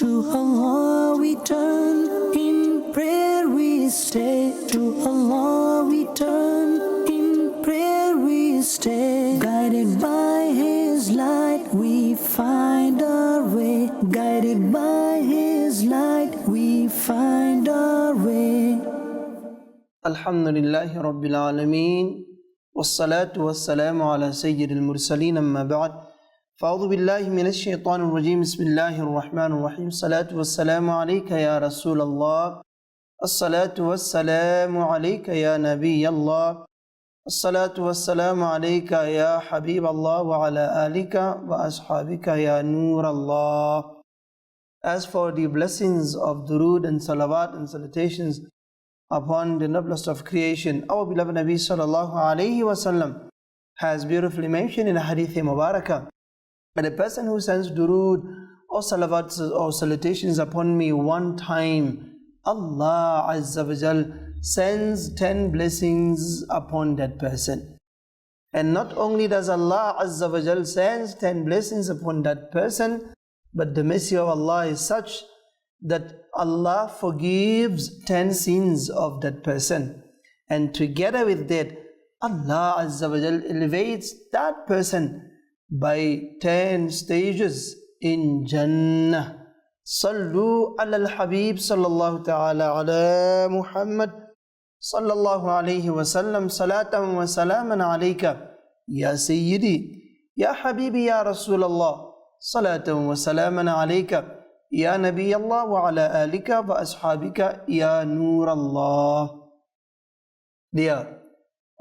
To Allah we turn, in prayer we stay. To Allah we turn, in prayer we stay. Guided by His light we find our way. Guided by His light we find our way. Alhamdulillahi Rabbil Alameen. Wassalatu wassalamu ala Sayyidil Mursaleen amma ba'd. فأعوذ بالله من الشيطان الرجيم بسم الله الرحمن الرحيم الصلاة والسلام عليك يا رسول الله الصلاة والسلام عليك يا نبي الله الصلاة والسلام عليك يا حبيب الله وعلى آلك وأصحابك يا نور الله. As for the blessings of durood and salawat and salutations upon the noblest of creation, our beloved Nabi sallallahu alayhi wasallam has beautifully mentioned in a hadith mubarakah, and a person who sends durood or salawats or salutations upon me one time, Allah Azza wa Jal sends 10 blessings upon that person. And not only does Allah Azza wa Jal sends 10 blessings upon that person, but the mercy of Allah is such that Allah forgives 10 sins of that person. And together with that, Allah Azza wa Jal elevates that person by 10 stages in Jannah. Sallu ala al-Habib sallallahu ta'ala ala Muhammad sallallahu alayhi wa sallam salatan wa salaman alayka ya Sayyidi ya Habibi ya Rasulallah salatan wa salaman alayka ya Nabi Allah wa ala alika wa ashabika ya Nur Allah. Dear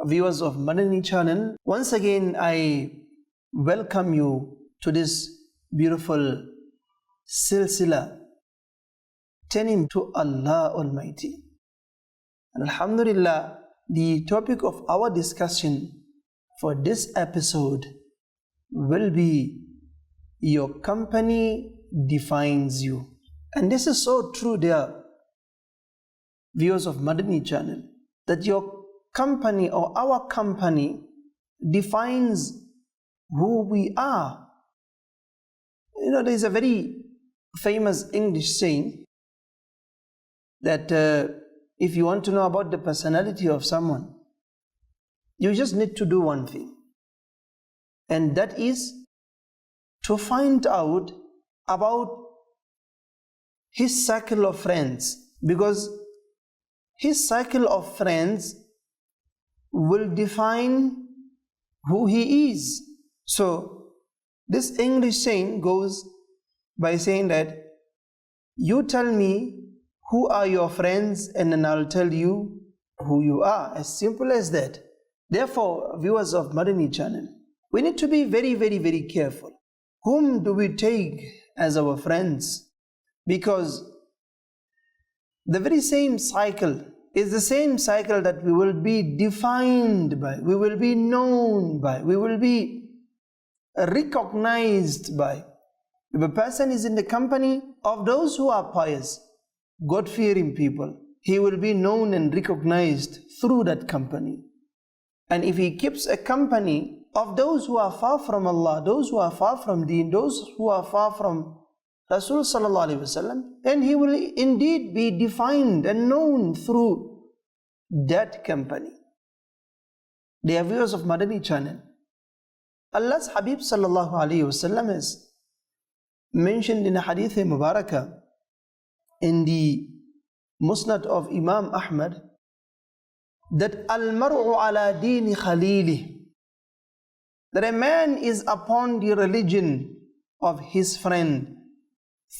viewers of Madani Channel, once again I welcome you to this beautiful silsila turning to Allah Almighty. And Alhamdulillah, the topic of our discussion for this episode will be your company defines you. And this is so true, dear viewers of Madani Channel, that your company or our company defines who we are. You know, there is a very famous English saying that if you want to know about the personality of someone, you just need to do one thing, and that is to find out about his circle of friends, because his circle of friends will define who he is. So this English saying goes by saying that you tell me who are your friends and then I'll tell you who you are. As simple as that. Therefore, viewers of Madani Channel, we need to be very, very, very careful. Whom do we take as our friends? Because the very same cycle is the same cycle that we will be defined by, we will be known by, we will be recognized by. If a person is in the company of those who are pious, God-fearing people, he will be known and recognized through that company. And if he keeps a company of those who are far from Allah, those who are far from Deen, those who are far from Rasul sallallahu alaihi wasallam, then he will indeed be defined and known through that company. Dear viewers of Madani Channel, Allah's Habib sallallahu alaihi wasallam is mentioned in a hadith mubarakah in the Musnad of Imam Ahmad that al-mar'u ala dini khalili, that a man is upon the religion of his friend.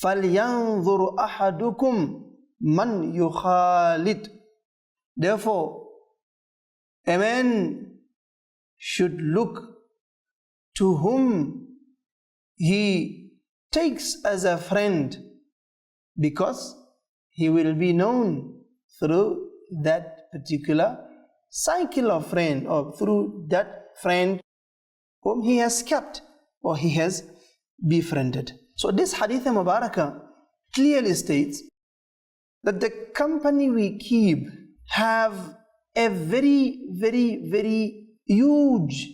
فَلْيَنْظُرُ أَحَدُكُمْ مَنْ يُخَالِطُ. Therefore, a man should look to whom he takes as a friend, because he will be known through that particular cycle of friend, or through that friend whom he has kept or he has befriended. So this hadith mubarakah clearly states that the company we keep have a very, very, very huge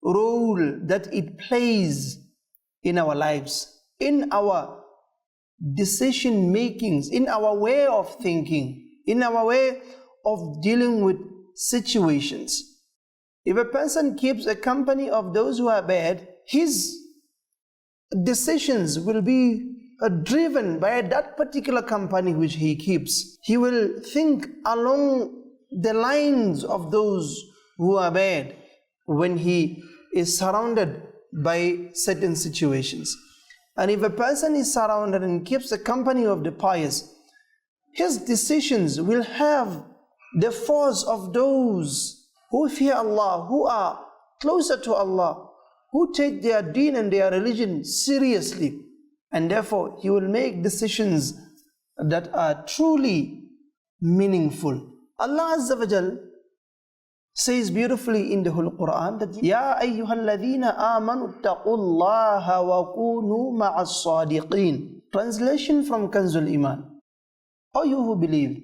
role that it plays in our lives, in our decision makings, in our way of thinking, in our way of dealing with situations. If a person keeps a company of those who are bad, his decisions will be driven by that particular company which he keeps. He will think along the lines of those who are bad when he is surrounded by certain situations. And if a person is surrounded and keeps the company of the pious, his decisions will have the force of those who fear Allah, who are closer to Allah, who take their deen and their religion seriously. And therefore, he will make decisions that are truly meaningful. Allah Azza wa Jal says beautifully in the Holy Quran that Ya ayyuhalladhina amanu taqullaha wa kunu ma'as sadiqeen. Translation from Kanzul Iman. O you who believe,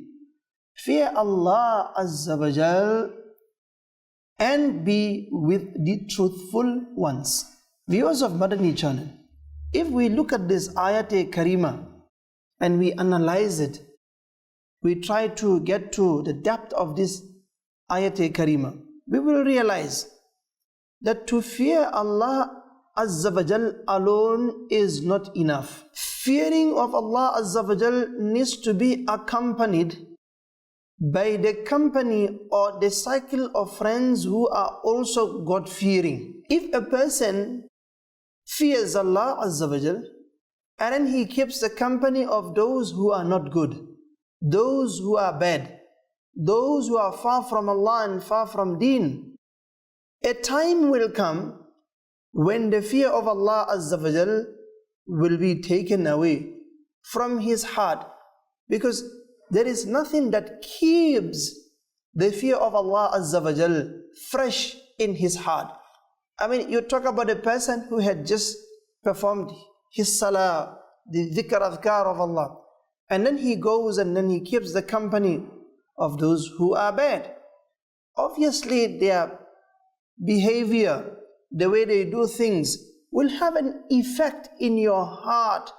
fear Allah Azza wa Jal and be with the truthful ones. Viewers of Madani Channel, if we look at this ayat-e-karima and we analyze it, we try to get to the depth of this ayat-e-karima, we will realize that to fear Allah Azza wa Jal alone is not enough. Fearing of Allah Azza wa Jal needs to be accompanied by the company or the cycle of friends who are also God-fearing. If a person fears Allah Azza wa Jal and then he keeps the company of those who are not good, those who are bad, those who are far from Allah and far from deen, a time will come when the fear of Allah Azza wa Jal will be taken away from his heart, because there is nothing that keeps the fear of Allah Azza wa Jal fresh in his heart. I mean, you talk about a person who had just performed his salah, the dhikr adhkar of Allah, and then he goes and then he keeps the company of those who are bad. Obviously, their behavior, the way they do things, will have an effect in your heart,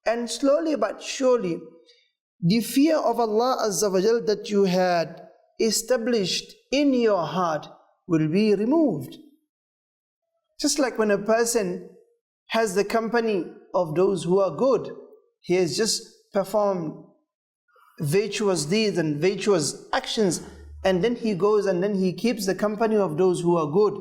and slowly but surely, the fear of Allah Azza wa Jal that you had established in your heart will be removed. Just like when a person has the company of those who are good, he has just performed virtuous deeds and virtuous actions, and then he goes and then he keeps the company of those who are good.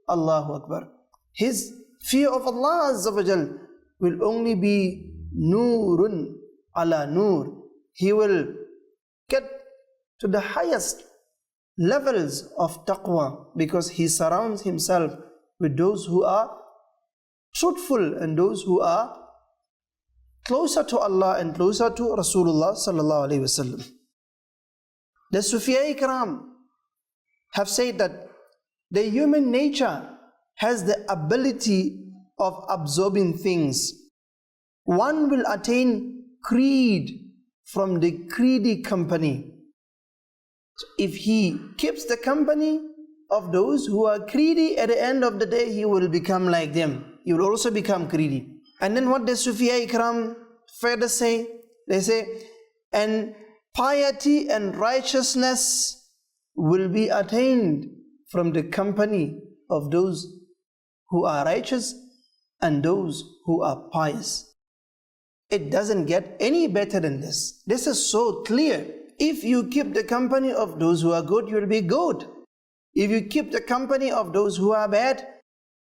Allahu Akbar. His fear of Allah Azza wa Jal will only be nurun ala nur. He will get to the highest levels of taqwa because he surrounds himself with those who are truthful and those who are closer to Allah and closer to Rasulullah sallallahu alaihi wasallam. The Sufiya Ikram have said that the human nature has the ability of absorbing things. One will attain greed from the greedy company. So if he keeps the company of those who are greedy, at the end of the day he will become like them. He will also become greedy. And then what does Sufiya Ikram further say? They say, and piety and righteousness will be attained from the company of those who are righteous and those who are pious. It doesn't get any better than this. This is so clear. If you keep the company of those who are good, you will be good. If you keep the company of those who are bad,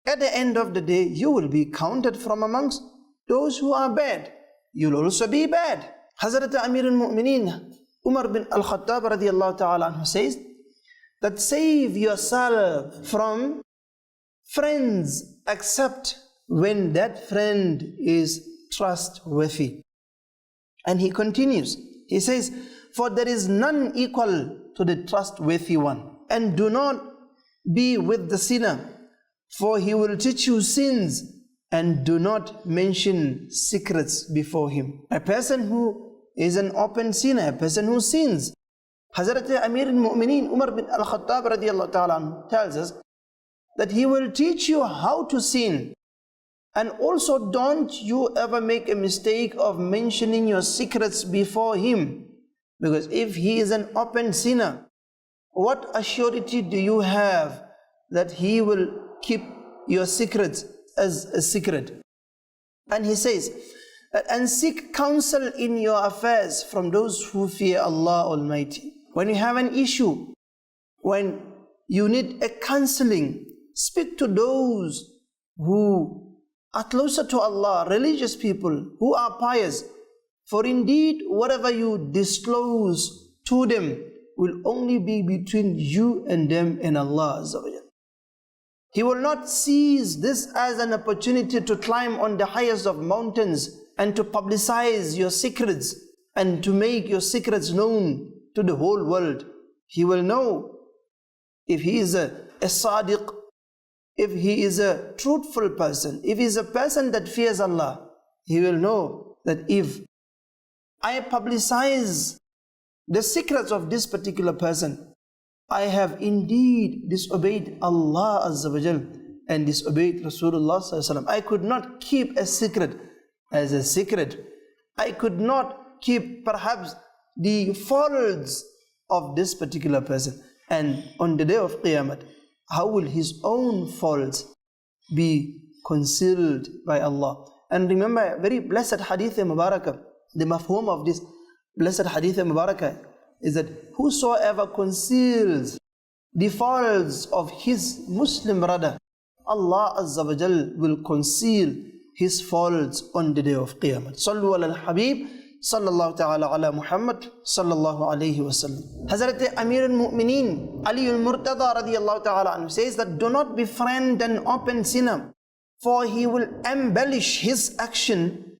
at the end of the day, you will be counted from amongst those who are bad. You will also be bad. Hazrat Amir al-Mu'mineen Umar bin al-Khattab radiyallahu ta'ala anhu says that save yourself from friends except when that friend is trustworthy. And he continues, he says, for there is none equal to the trustworthy one. And do not be with the sinner, for he will teach you sins, and do not mention secrets before him. A person who is an open sinner, a person who sins. Hazrat Amir al-Mu'mineen Umar bin al-Khattab radiyallahu ta'ala tells us that he will teach you how to sin, And also don't you ever make a mistake of mentioning your secrets before him. Because if he is an open sinner, what assurity do you have that he will keep your secrets as a secret? And he says, and seek counsel in your affairs from those who fear Allah Almighty. When you have an issue, when you need a counseling, speak to those who are closer to Allah, religious people who are pious. For indeed, whatever you disclose to them will only be between you and them and Allah Azza wa Jalla. He will not seize this as an opportunity to climb on the highest of mountains and to publicize your secrets and to make your secrets known to the whole world. He will know if he is a sadiq, if he is a truthful person, if he is a person that fears Allah. He will know that if I publicize the secrets of this particular person, I have indeed disobeyed Allah Azza wa Jal and disobeyed Rasulullah Sallallahu Alaihi Wasallam. I could not keep a secret as a secret. I could not keep perhaps the faults of this particular person. And on the day of Qiyamah, how will his own faults be concealed by Allah? And remember, very blessed hadith Mubarakah, the mafhum of this blessed hadith Mubarakah is that whosoever conceals the faults of his Muslim brother, Allah Azza wa Jal will conceal his faults on the day of Qiyamah. Sallu ala al-Habib, sallallahu ta'ala ala Muhammad, sallallahu alayhi wa sallam. Hazrat Amir al-Mu'mineen, Ali al-Murtada radiyallahu ta'ala anhu says that do not befriend an open sinner, for he will embellish his action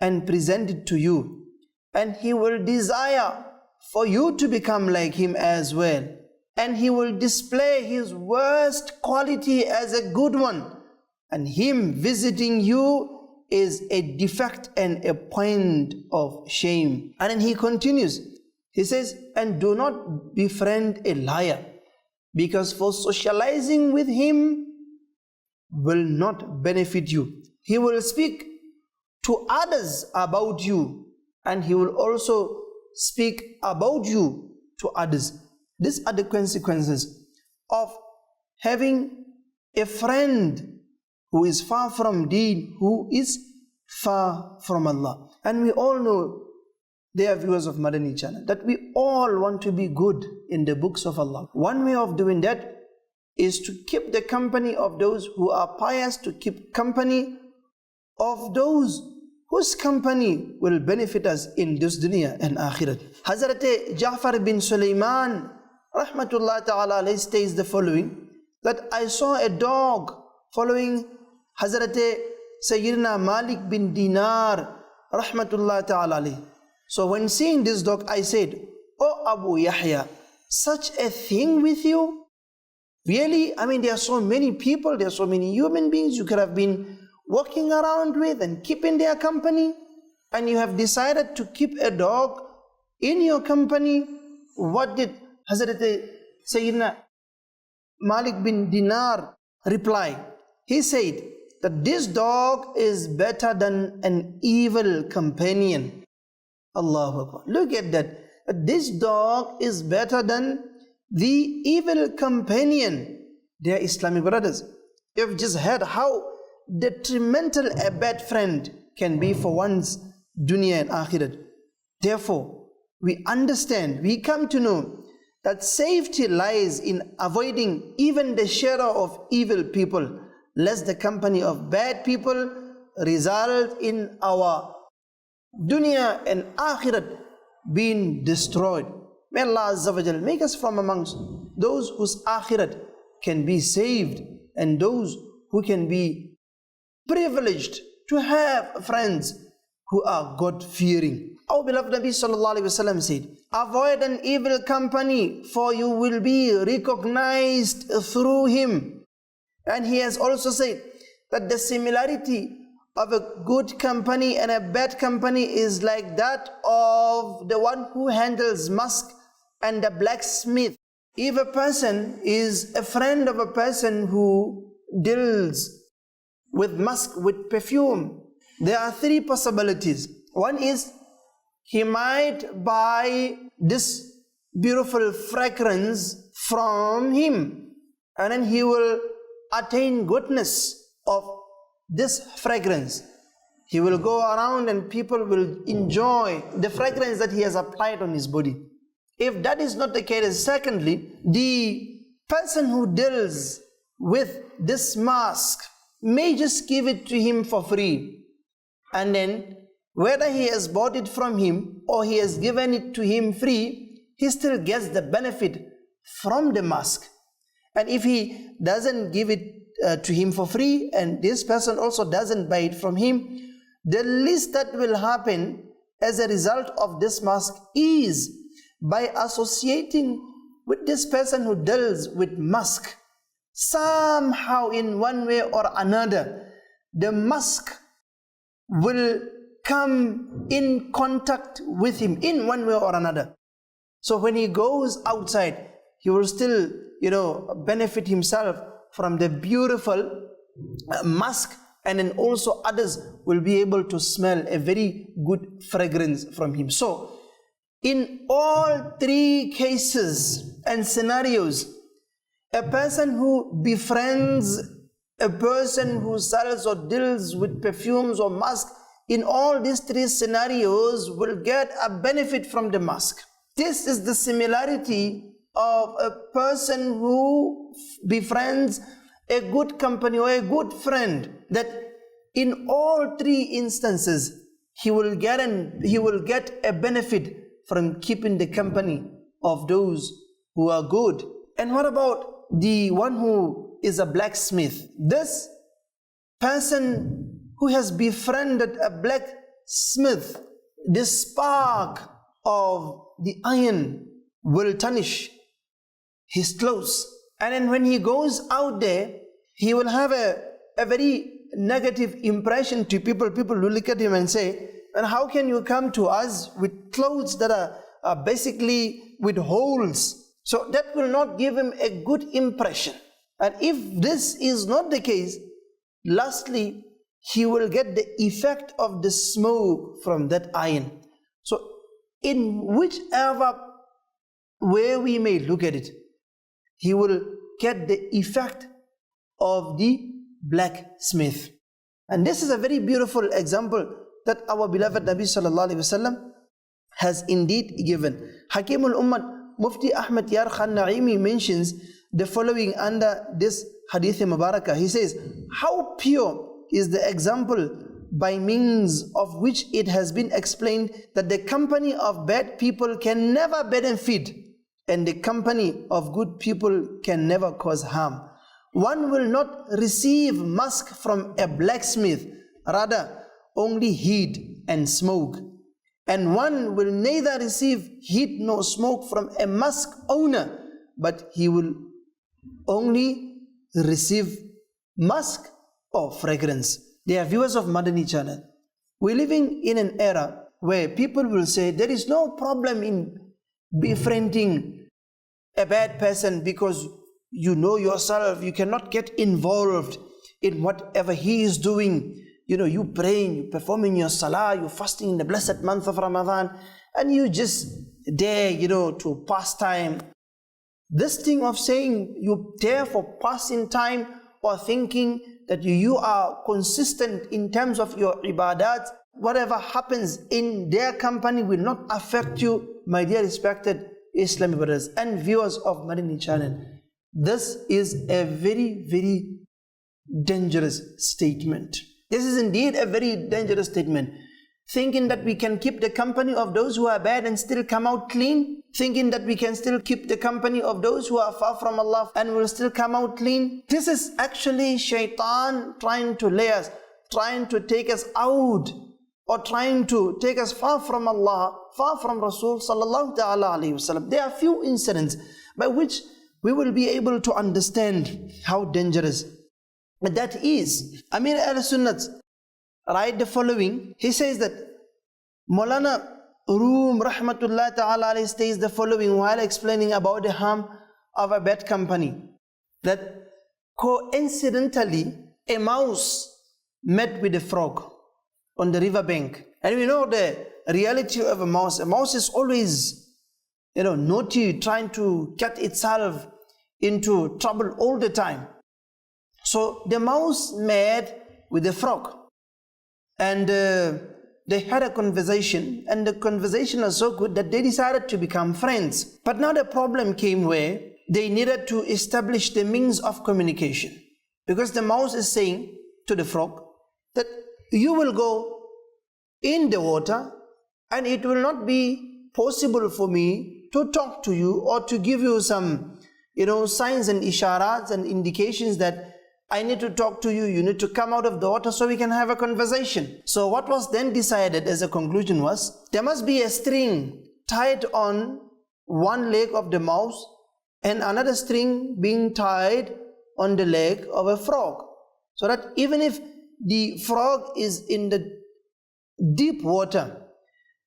and present it to you. And he will desire for you to become like him as well. And he will display his worst quality as a good one. And him visiting you is a defect and a point of shame. And then he continues. He says, and do not befriend a liar, because for socializing with him will not benefit you. He will speak to others about you, and he will also speak about you to others. These are the consequences of having a friend who is far from Deen, who is far from Allah. And we all know, dear viewers of Madani Channel, that we all want to be good in the books of Allah. One way of doing that is to keep the company of those who are pious, to keep company of those whose company will benefit us in this dunya and akhirat. Hazrat Ja'far bin Sulaiman rahmatullah ta'ala alayhi states the following, that I saw a dog following Hazrat Sayyidina Malik bin Dinar rahmatullah ta'ala alayhi. So when seeing this dog, I said, "Oh Abu Yahya, such a thing with you? Really? I mean, there are so many people, there are so many human beings you could have been walking around with and keeping their company, and you have decided to keep a dog in your company." What did Hazrat Sayyidina Malik bin Dinar reply? He said that this dog is better than an evil companion. Allahu Akbar. Look at that. This dog is better than the evil companion. Dear Islamic brothers, you've just heard how detrimental a bad friend can be for one's dunya and akhirat. Therefore, we understand, we come to know that safety lies in avoiding even the shadow of evil people, lest the company of bad people result in our dunya and akhirat being destroyed. May Allah Azza wa Jal make us from amongst those whose akhirat can be saved and those who can be privileged to have friends who are God-fearing. Our beloved Nabi Sallallahu Alaihi Wasallam said, avoid an evil company, for you will be recognized through him. And he has also said that the similarity of a good company and a bad company is like that of the one who handles musk and the blacksmith. If a person is a friend of a person who deals with musk, with perfume, there are three possibilities. One is he might buy this beautiful fragrance from him, and then he will attain goodness of this fragrance. He will go around and people will enjoy the fragrance that he has applied on his body. If that is not the case, secondly, the person who deals with this mask may just give it to him for free, and then whether he has bought it from him or he has given it to him free, he still gets the benefit from the mask. And if he doesn't give it to him for free, and this person also doesn't buy it from him, the least that will happen as a result of this mask is, by associating with this person who deals with musk, somehow in one way or another, the musk will come in contact with him in one way or another. So when he goes outside, he will still, benefit himself from the beautiful musk, and then also others will be able to smell a very good fragrance from him. So in all three cases and scenarios, a person who befriends a person who sells or deals with perfumes or musk, in all these three scenarios will get a benefit from the musk. This is the similarity of a person who befriends a good company or a good friend, that in all three instances he will get a benefit from keeping the company of those who are good. And what about the one who is a blacksmith? This person who has befriended a blacksmith, the spark of the iron will tarnish his clothes, and then when he goes out there, he will have a very negative impression to people. People will look at him and say, and how can you come to us with clothes that are basically with holes? So that will not give him a good impression. And if this is not the case, lastly, he will get the effect of the smoke from that iron. So in whichever way we may look at it, he will get the effect of the blacksmith. And this is a very beautiful example that our beloved Nabi sallallahu alaihi wasallam has indeed given. Hakim al-Ummah Mufti Ahmad Yar Khan Naimi mentions the following under this hadith Mubarakah. He says, how pure is the example by means of which it has been explained that the company of bad people can never benefit, and the company of good people can never cause harm. One will not receive musk from a blacksmith, rather only heat and smoke. And one will neither receive heat nor smoke from a musk owner, but he will only receive musk or fragrance. They are viewers of Madani Channel. We're living in an era where people will say there is no problem in befriending a bad person because you know yourself, you cannot get involved in whatever he is doing. You praying, you performing your salah, you fasting in the blessed month of Ramadan, and you just dare, to pass time. This thing of saying you dare for passing time or thinking that you are consistent in terms of your ibadat, whatever happens in their company will not affect you, my dear respected Islamic brothers and viewers of Madani Channel. This is a very, very dangerous statement. This is indeed a very dangerous statement. Thinking that we can keep the company of those who are bad and still come out clean. Thinking that we can still keep the company of those who are far from Allah and will still come out clean. This is actually shaitan trying to lay us, trying to take us out, or trying to take us far from Allah, far from Rasul sallallahu ta'ala alayhi wasallam. There are few incidents by which we will be able to understand how dangerous that is. Amir al-Sunnat write the following. He says that Maulana Room rahmatullah ta'ala alayhi states the following while explaining about the harm of a bad company, that coincidentally a mouse met with a frog on the riverbank. And we know the reality of a mouse. A mouse is always, naughty, trying to get itself into trouble all the time. So the mouse met with the frog, and they had a conversation, and the conversation was so good that they decided to become friends. But now the problem came where they needed to establish the means of communication, because the mouse is saying to the frog that you will go in the water and it will not be possible for me to talk to you or to give you some signs and isharats and indications that I need to talk to you, you need to come out of the water so we can have a conversation. So what was then decided as a conclusion was, there must be a string tied on one leg of the mouse and another string being tied on the leg of a frog, so that even if the frog is in the deep water,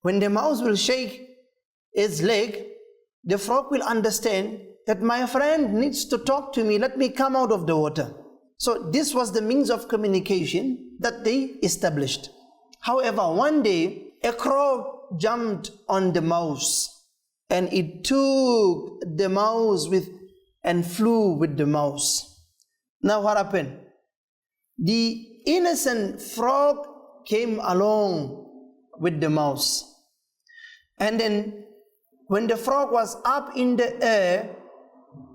when the mouse will shake its leg, the frog will understand that my friend needs to talk to me, let me come out of the water. So this was the means of communication that they established. However, one day a crow jumped on the mouse and it took the mouse and flew with the mouse. Now what happened? The innocent frog came along with the mouse, and then when the frog was up in the air,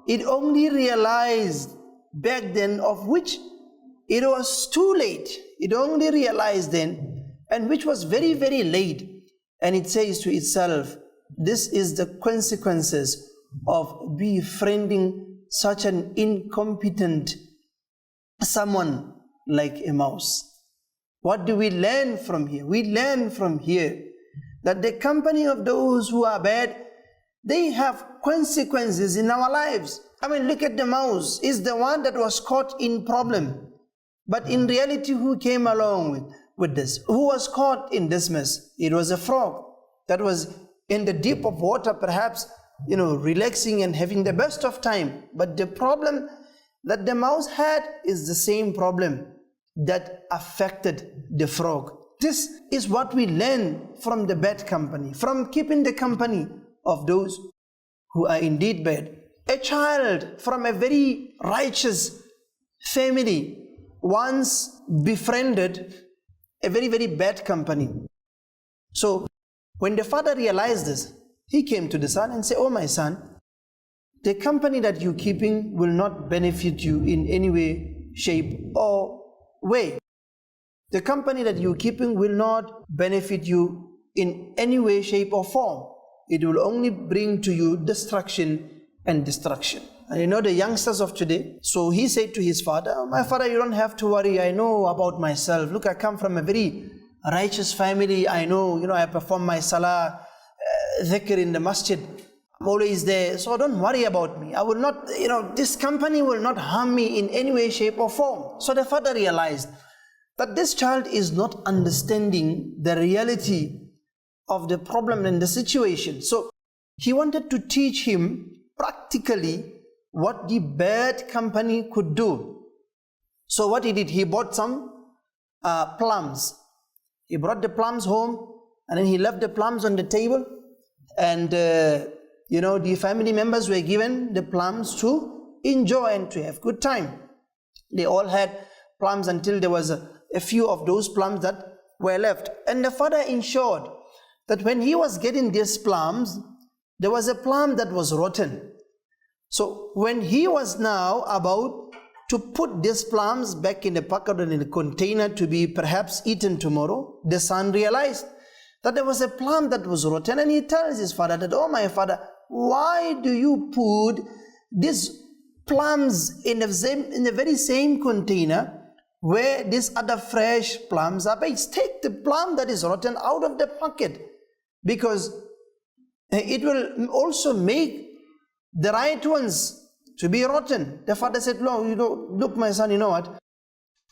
it only realized back then, of which it was too late. It only realized then, and which was very, very late. And it says to itself, this is the consequences of befriending such an incompetent someone like a mouse. What do we learn from here? We learn from here that the company of those who are bad, they have consequences in our lives. I mean, look at the mouse. It's the one that was caught in problem. But in reality, who came along with this? Who was caught in this mess? It was a frog that was in the deep of water, perhaps, relaxing and having the best of time. But the problem that the mouse had is the same problem that affected the frog. This is what we learn from the bad company, from keeping the company of those who are indeed bad. A child from a very righteous family once befriended a very, very bad company. So when the father realized this, he came to the son and said, "Oh, my son, the company that you're keeping will not benefit you in any way, shape, or way. The company that you're keeping will not benefit you in any way, shape, or form. It will only bring to you destruction and destruction." And the youngsters of today, so he said to his father, "Oh, my father, you don't have to worry. I know about myself. Look, I come from a very righteous family. I know, I perform my salah, dhikr in the masjid. I'm always there. So don't worry about me. I will not, this company will not harm me in any way, shape, or form." So the father realized that this child is not understanding the reality of the problem and the situation. So he wanted to teach him practically what the bad company could do. So what he did, he bought some plums. He brought the plums home, and then he left the plums on the table, and the family members were given the plums to enjoy and to have good time. They all had plums until there was a few of those plums that were left. And the father ensured that when he was getting these plums, there was a plum that was rotten. So when he was now about to put these plums back in the packet or in the container to be perhaps eaten tomorrow, the son realized that there was a plum that was rotten, and he tells his father that, "Oh, my father, why do you put these plums in the very same container where these other fresh plums are based? Take the plum that is rotten out of the packet, because it will also make the right ones to be rotten." The father said, "No, look, my son, you know what?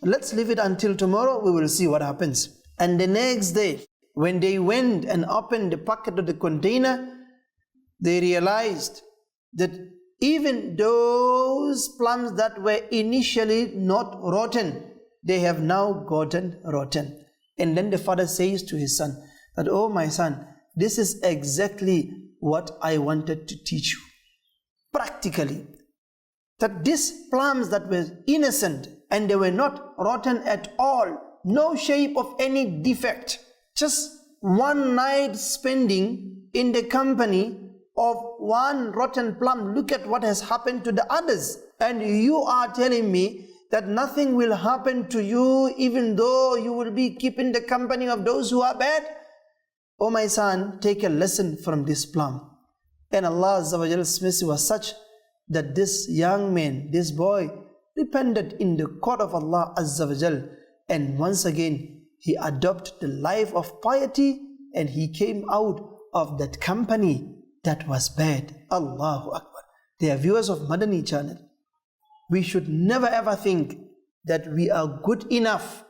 Let's leave it until tomorrow. We will see what happens." And the next day, when they went and opened the packet of the container, they realized that even those plums that were initially not rotten, they have now gotten rotten. And then the father says to his son that, oh my son, this is exactly what I wanted to teach you. Practically, that these plums that were innocent and they were not rotten at all, no shape of any defect, just one night spending in the company of one rotten plum, look at what has happened to the others. And you are telling me that nothing will happen to you even though you will be keeping the company of those who are bad? Oh my son, take a lesson from this plum. And Allah Azza wa Jall's mercy was such that this young man, this boy, repented in the court of Allah Azza wa Jal, and once again he adopted the life of piety and he came out of that company that was bad. Allahu Akbar. They are viewers of Madani Channel. We should never ever think that we are good enough.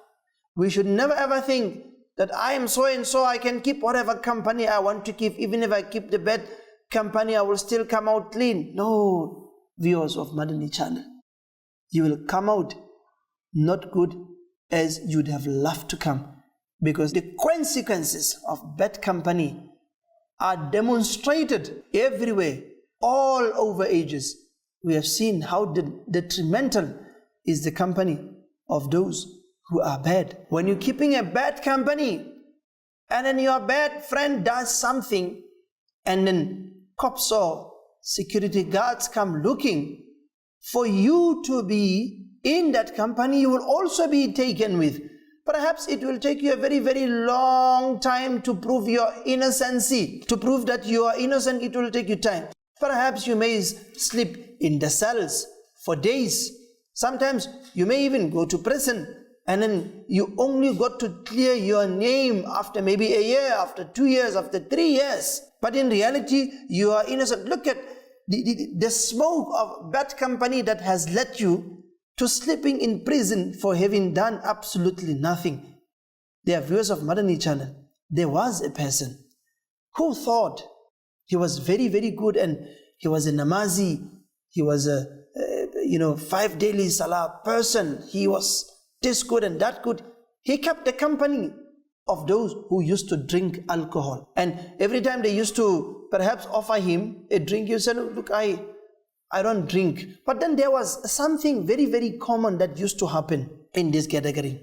We should never ever think that I am so and so, I can keep whatever company I want to keep. Even if I keep the bad company, I will still come out clean. No, viewers of Madani Channel, you will come out not good as you'd have loved to come, because the consequences of bad company are demonstrated everywhere, all over ages. We have seen how detrimental is the company of those who are bad. When you're keeping a bad company and then your bad friend does something and then cops or security guards come looking for you to be in that company, you will also be taken with. Perhaps it will take you a very, very long time to prove your innocency. To prove that you are innocent, it will take you time. Perhaps you may sleep in the cells for days. Sometimes you may even go to prison, and then you only got to clear your name after maybe a year, after 2 years, after 3 years. But in reality, you are innocent. Look at the smoke of bad company that has led you to sleeping in prison for having done absolutely nothing. They are viewers of Madani Channel. There was a person who thought he was very, very good, and he was a namazi. He was a 5 daily salah person. He was this good and that good. He kept the company of those who used to drink alcohol. And every time they used to perhaps offer him a drink, he said, look, I don't drink. But then there was something very, very common that used to happen in this category.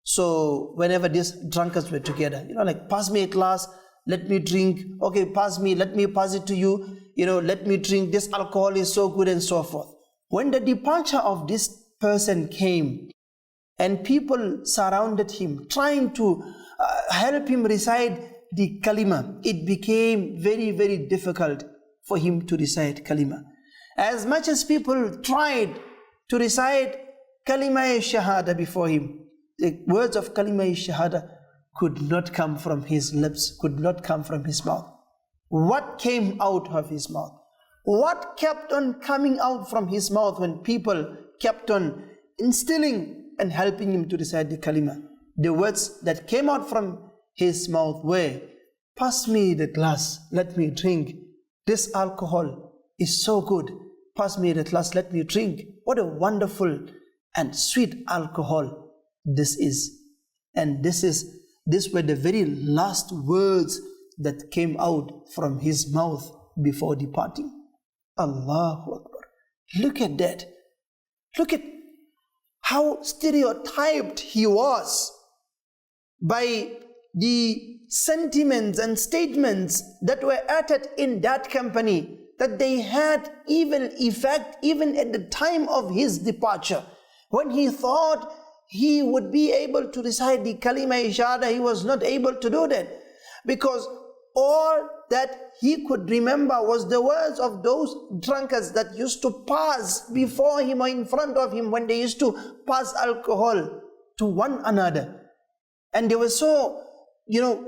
So whenever these drunkards were together, like, pass me a glass, let me drink. Okay, pass me, let me pass it to you. Let me drink. This alcohol is so good, and so forth. When the departure of this person came and people surrounded him, trying to help him recite the kalima, it became very, very difficult for him to recite kalima. As much as people tried to recite kalima-e-shahada before him, the words of kalima-e-shahada could not come from his lips, could not come from his mouth. What came out of his mouth? What kept on coming out from his mouth when people kept on instilling and helping him to recite the kalima? The words that came out from his mouth were, pass me the glass, let me drink. This alcohol is so good. Pass me the glass, let me drink. What a wonderful and sweet alcohol this is. And these were the very last words that came out from his mouth before departing. Allahu Akbar. Look at that. Look at how stereotyped he was by the sentiments and statements that were uttered in that company, that they had even effect even at the time of his departure. When he thought he would be able to recite the kalima-e-shahada, he was not able to do that, because all that he could remember was the words of those drunkards that used to pass before him or in front of him when they used to pass alcohol to one another. And they were so,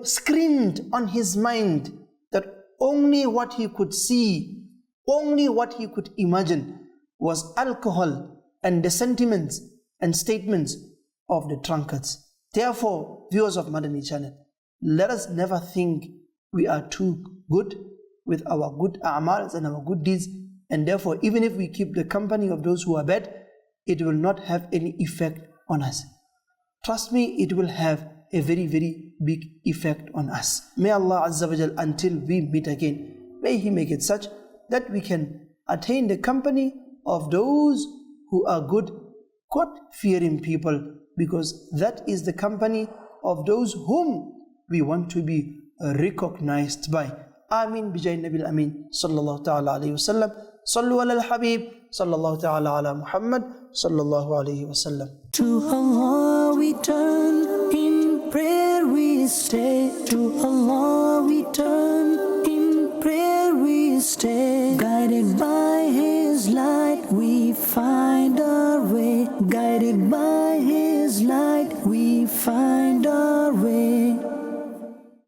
screened on his mind that only what he could see, only what he could imagine was alcohol and the sentiments and statements of the drunkards. Therefore, viewers of Madani Channel, let us never think we are too good with our good a'mals and our good deeds, and therefore even if we keep the company of those who are bad, it will not have any effect on us. trust me, it will have a very, very big effect on us. May Allah Azza wa Jal, until we meet again, may He make it such that we can attain the company of those who are good, God-fearing people, because that is the company of those whom we want to be recognized by. Ameen bijay Nabil Amin sallallahu ta'ala alayhi wa sallam. Sallu ala al-Habib sallallahu ta'ala ala Muhammad sallallahu alayhi wa sallam. To Allah we turn, in prayer we stay. To Allah we turn, in prayer we stay. Guided by His light we find our way. Guided by His light we find our